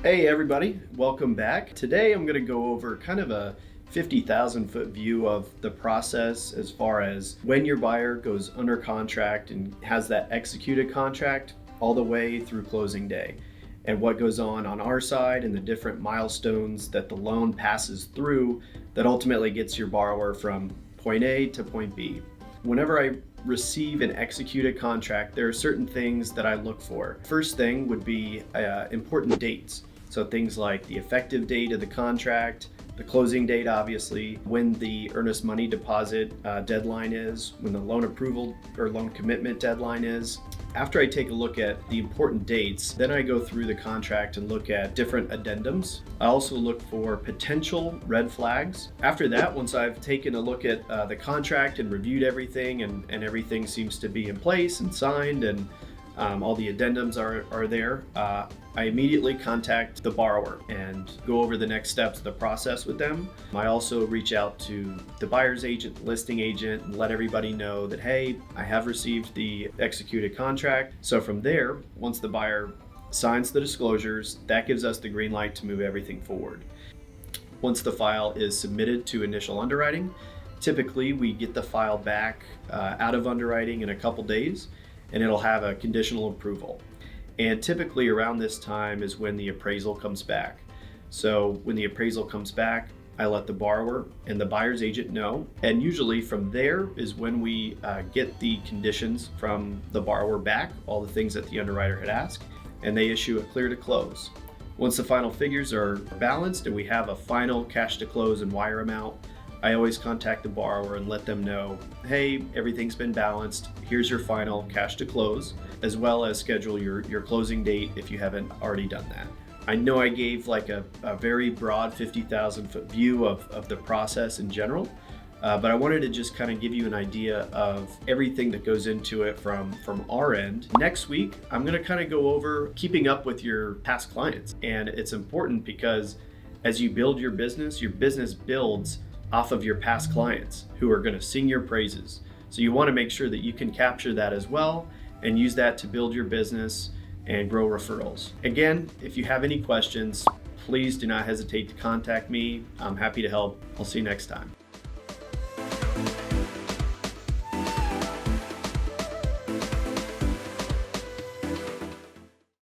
Hey everybody, welcome back. Today I'm going to go over kind of a 50,000 foot view of the process as far as when your buyer goes under contract and has that executed contract all the way through closing day, and what goes on our side and the different milestones that the loan passes through that ultimately gets your borrower from point A to point B. Whenever I receive an executed contract, there are certain things that I look for. First thing would be important dates. So things like the effective date of the contract, the closing date, obviously, when the earnest money deposit deadline is, when the loan approval or loan commitment deadline is. After I take a look at the important dates, then I go through the contract and look at different addendums. I also look for potential red flags. After that, once I've taken a look at the contract and reviewed everything and everything seems to be in place and signed and all the addendums are there, I immediately contact the borrower and go over the next steps of the process with them. I also reach out to the buyer's agent, listing agent, and let everybody know that, hey, I have received the executed contract. So from there, once the buyer signs the disclosures, that gives us the green light to move everything forward. Once the file is submitted to initial underwriting, typically we get the file back out of underwriting in a couple days, and it'll have a conditional approval. And typically around this time is when the appraisal comes back. So when the appraisal comes back, I let the borrower and the buyer's agent know. And usually from there is when we get the conditions from the borrower back, all the things that the underwriter had asked, and they issue a clear to close. Once the final figures are balanced and we have a final cash to close and wire amount, I always contact the borrower and let them know, hey, everything's been balanced. Here's your final cash to close, as well as schedule your closing date if you haven't already done that. I know I gave like a very broad 50,000 foot view of the process in general, but I wanted to just kind of give you an idea of everything that goes into it from our end. Next week, I'm going to kind of go over keeping up with your past clients. And it's important because as you build your business builds off of your past clients who are going to sing your praises. So you want to make sure that you can capture that as well and use that to build your business and grow referrals. Again, if you have any questions, please do not hesitate to contact me. I'm happy to help. I'll see you next time.